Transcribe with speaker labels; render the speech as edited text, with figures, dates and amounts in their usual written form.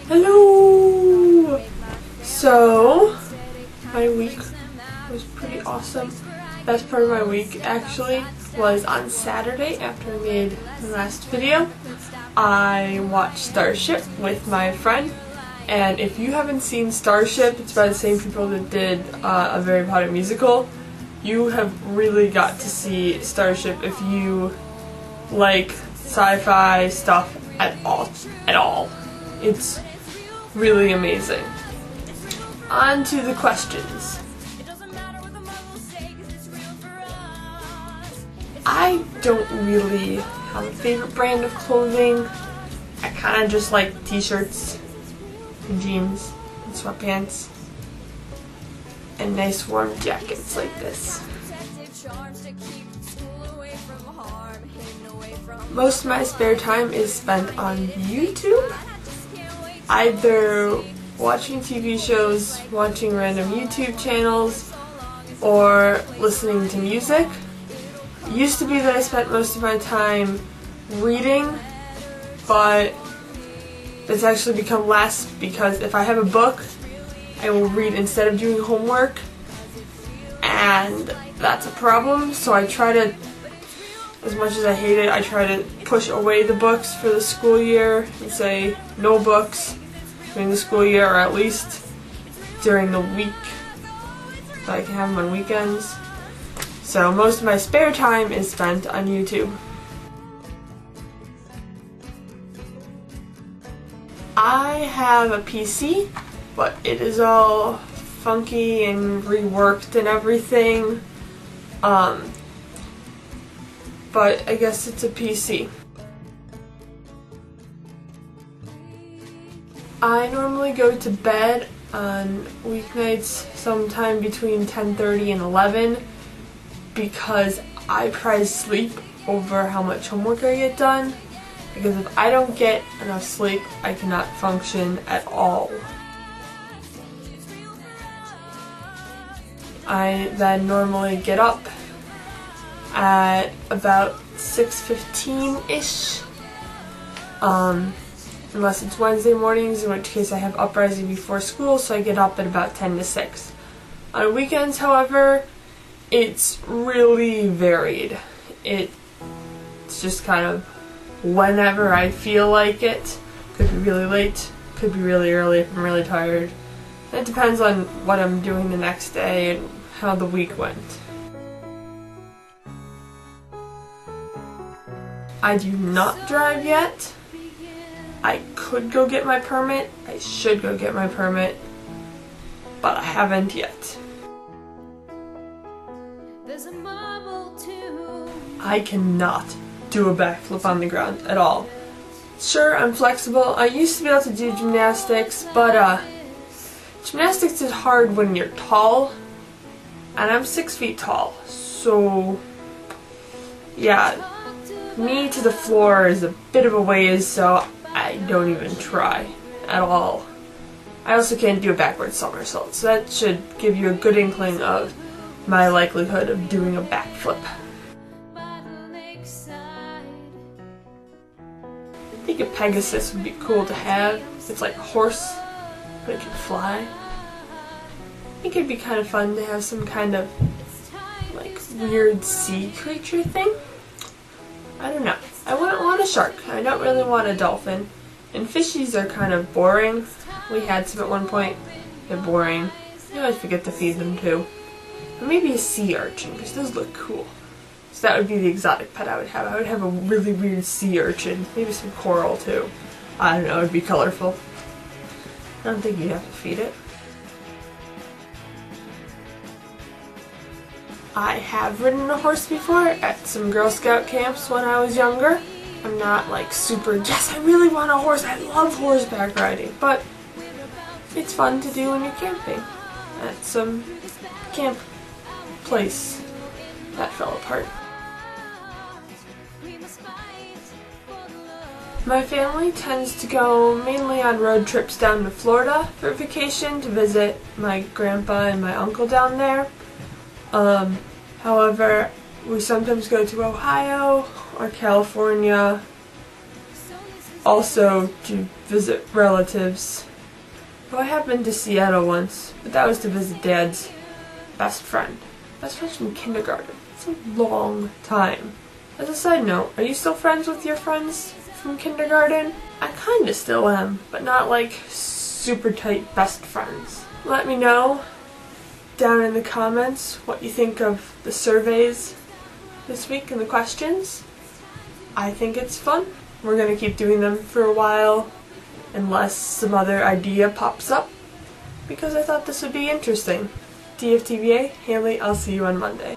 Speaker 1: Hello! So, my week was pretty awesome. Best part of my week actually was on Saturday after I made the last video. I watched Starship with my friend, and if you haven't seen Starship, it's by the same people that did A Very Potted Musical. You have really got to see Starship if you like sci-fi stuff at all. It's really amazing. On to the questions. I don't really have a favorite brand of clothing. I kind of just like t-shirts and jeans and sweatpants and nice warm jackets like this. Most of my spare time is spent on YouTube, either watching TV shows, watching random YouTube channels, or listening to music. It used to be that I spent most of my time reading, but it's actually become less because if I have a book, I will read instead of doing homework, and that's a problem. So I try to, as much as I hate it, I try to push away the books for the school year and say no books during the school year, or at least during the week, so I can have them on weekends. So most of my spare time is spent on YouTube. I have a PC, but it is all funky and reworked and everything. But I guess it's a PC. I normally go to bed on weeknights sometime between 10:30 and 11 because I prize sleep over how much homework I get done. Because if I don't get enough sleep, I cannot function at all. I then normally get up at about 6:15-ish, unless it's Wednesday mornings, in which case I have uprising before school, so I get up at about 10 to 6. On weekends, however, it's really varied. It's just kind of whenever I feel like it. Could be really late, could be really early if I'm really tired. It depends on what I'm doing the next day and how the week went. I do not drive yet. I could go get my permit. I should go get my permit, but I haven't yet. I cannot do a backflip on the ground at all. Sure, I'm flexible. I used to be able to do gymnastics, but gymnastics is hard when you're tall, and I'm 6 feet tall, so yeah, me to the floor is a bit of a ways, so I don't even try at all. I also can't do a backward somersault, so that should give you a good inkling of my likelihood of doing a backflip. I think a Pegasus would be cool to have. It's like a horse, but it can fly. I think it'd be kind of fun to have some kind of like weird sea creature thing. I don't know. I wouldn't want a shark. I don't really want a dolphin. And fishies are kind of boring. We had some at one point. They're boring. You always forget to feed them too. Or maybe a sea urchin, because those look cool. So that would be the exotic pet I would have. I would have a really weird sea urchin. Maybe some coral too. I don't know, it would be colorful. I don't think you'd have to feed it. I have ridden a horse before at some Girl Scout camps when I was younger. I'm not like super, yes, I really want a horse, I love horseback riding, but it's fun to do when you're camping at some camp place that fell apart. My family tends to go mainly on road trips down to Florida for vacation to visit my grandpa and my uncle down there. However, we sometimes go to Ohio or California also to visit relatives. Well, I have been to Seattle once, but that was to visit Dad's best friend. Best friend from kindergarten. It's a long time. As a side note, are you still friends with your friends from kindergarten? I kinda still am, but not like super tight best friends. Let me know down in the comments what you think of the surveys this week and the questions. I think it's fun. We're gonna keep doing them for a while unless some other idea pops up, because I thought this would be interesting. DFTBA, Haley, I'll see you on Monday.